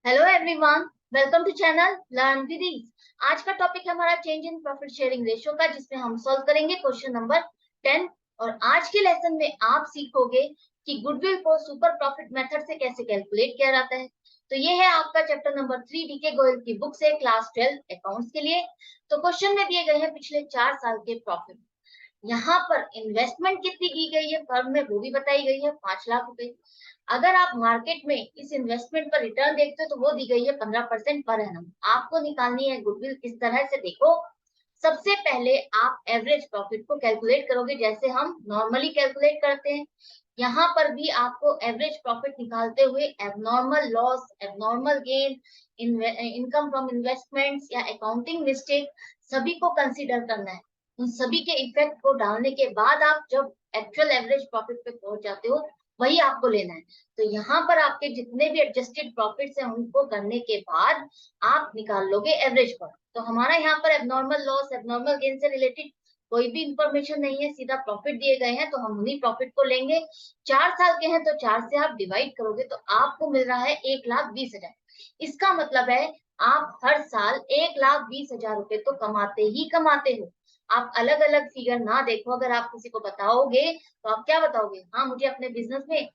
Hello everyone, welcome to channel learn with ease. आज का topic है हमारा change in profit sharing ratio का, जिसमें हम सॉल्व करेंगे क्वेश्चन नंबर 10। और आज के लेसन में आप सीखोगे कि गुडविल को सुपर प्रॉफिट मेथड से कैसे कैलकुलेट किया जाता है। तो ये है आपका चैप्टर नंबर 3 डीके गोयल की बुक से, क्लास 12 अकाउंट्स के लिए। तो क्वेश्चन में दिए गए हैं पिछले 4 साल के प्रॉफिट। यहाँ पर इन्वेस्टमेंट कितनी की गई है फर्म में वो भी बताई गई है, 5 लाख रुपए। अगर आप मार्केट में इस इन्वेस्टमेंट पर रिटर्न देखते हो तो वो दी गई है 15% पर एनम। आपको निकालनी है गुडविल किस तरह से, देखो। सबसे पहले आप एवरेज प्रॉफिट को कैलकुलेट करोगे, जैसे हम नॉर्मली कैलकुलेट करते हैं। यहाँ पर भी आपको एवरेज प्रॉफिट निकालते हुए abnormal loss, abnormal gain, income from investments या अकाउंटिंग मिस्टेक सभी को कंसीडर करना है। उन सभी के इफेक्ट को डालने के बाद आप जब एक्चुअल एवरेज प्रॉफिट पे पहुंच जाते हो, वही आपको लेना है। तो यहाँ पर आपके जितने भी एडजस्टेड प्रॉफिट्स हैं उनको करने के बाद आप निकाल लोगे एवरेज प्रॉफिट। तो हमारा यहाँ पर एबनॉर्मल लॉस, एबनॉर्मल गेन से रिलेटेड कोई भी इंफॉर्मेशन नहीं है, सीधा प्रॉफिट दिए गए हैं तो हम उन्हीं प्रॉफिट को लेंगे। 4 साल के हैं तो 4 से आप डिवाइड करोगे तो आपको मिल रहा है 1,20,000। इसका मतलब है आप हर साल 1,20,000 रुपए तो कमाते ही कमाते हो। आप अलग अलग फिगर ना देखो। अगर आप किसी को बताओगे तो आप क्या बताओगे, हाँ मुझे अपने बिजनेस में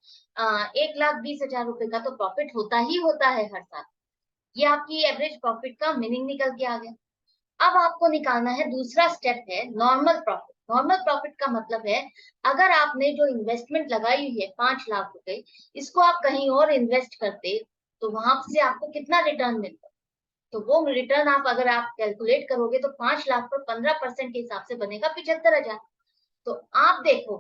1,20,000 रुपए का तो प्रॉफिट होता ही होता है हर साल। ये आपकी एवरेज प्रॉफिट का मीनिंग निकल के आ गया। अब आपको निकालना है, दूसरा स्टेप है नॉर्मल प्रॉफिट। नॉर्मल प्रॉफिट का मतलब है अगर आपने जो इन्वेस्टमेंट लगाई हुई है 5 लाख रुपए, इसको आप कहीं और इन्वेस्ट करते तो वहां से आपको कितना रिटर्न मिलता। तो वो रिटर्न आप अगर आप कैलकुलेट करोगे तो 5 लाख पर 15% के हिसाब से बनेगा 75,000। तो आप देखो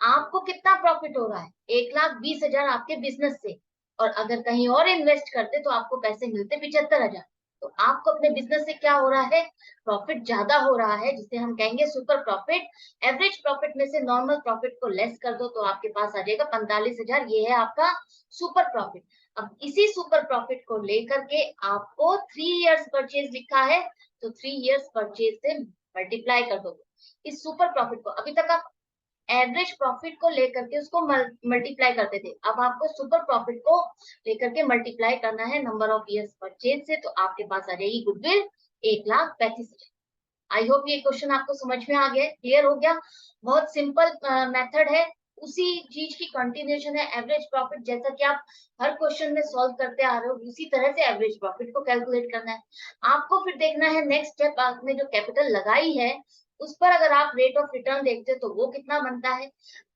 आपको कितना प्रॉफिट हो रहा है, 1,20,000 आपके बिजनेस से। और अगर कहीं और इन्वेस्ट करते तो आपको पैसे मिलते 75,000। तो आपको अपने बिजनेस से क्या हो रहा है, प्रॉफिट ज्यादा हो रहा है, जिसे हम कहेंगे सुपर प्रॉफिट। एवरेज प्रॉफिट में से नॉर्मल प्रॉफिट को लेस कर दो तो आपके पास आ जाएगा 45,000। ये है आपका सुपर प्रॉफिट। अब इसी सुपर प्रॉफिट को लेकर के आपको 3 इयर्स परचेज लिखा है, तो 3 इयर्स परचेज से मल्टीप्लाई कर दो इस सुपर प्रॉफिट को। अभी तक आप एवरेज प्रॉफिट को लेकर के उसको मल्टीप्लाई करते थे, अब आपको सुपर प्रॉफिट को लेकर के मल्टीप्लाई करना है नंबर ऑफ इयर्स परचेज से, तो आपके पास आ जाएगी गुडविल 1,35,000। आई होप ये क्वेश्चन आपको समझ में आ गया, क्लियर हो गया। बहुत सिंपल मेथड है, उसी चीज की कंटिन्यूएशन है एवरेज प्रॉफिट। जैसा कि आप हर क्वेश्चन में सॉल्व करते आ रहे हो, उसी तरह से एवरेज प्रॉफिट को कैलकुलेट करना है आपको। फिर देखना है नेक्स्ट स्टेप, आपने जो कैपिटल लगाई है उस पर अगर आप रेट ऑफ रिटर्न देखते हो तो वो कितना बनता है।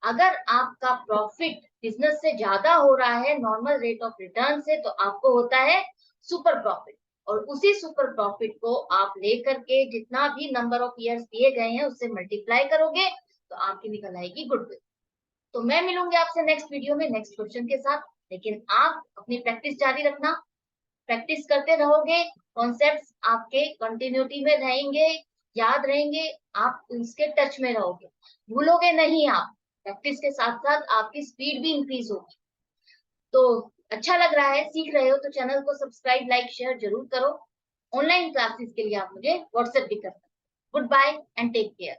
अगर आपका प्रॉफिट बिजनेस से ज्यादा हो रहा है नॉर्मल रेट ऑफ रिटर्न से, तो आपको होता है सुपर प्रॉफिट। और उसी सुपर प्रॉफिट को आप लेकर के जितना भी नंबर ऑफ ईयर्स दिए गए हैं उससे मल्टीप्लाई करोगे तो आपकी निकल आएगी गुडविल। तो मैं मिलूंगी आपसे नेक्स्ट वीडियो में नेक्स्ट क्वेश्चन के साथ। लेकिन आप अपनी प्रैक्टिस जारी रखना, प्रैक्टिस करते रहोगे, कॉन्सेप्ट्स आपके कंटिन्यूटी में रहेंगे, याद रहेंगे, आप इसके टच में रहोगे, भूलोगे नहीं आप। प्रैक्टिस के साथ साथ आपकी स्पीड भी इंक्रीज होगी। तो अच्छा लग रहा है, सीख रहे हो तो चैनल को सब्सक्राइब, लाइक, शेयर जरूर करो। ऑनलाइन क्लासेस के लिए आप मुझे व्हाट्सएप भी कर सकते हो। Good bye and take care.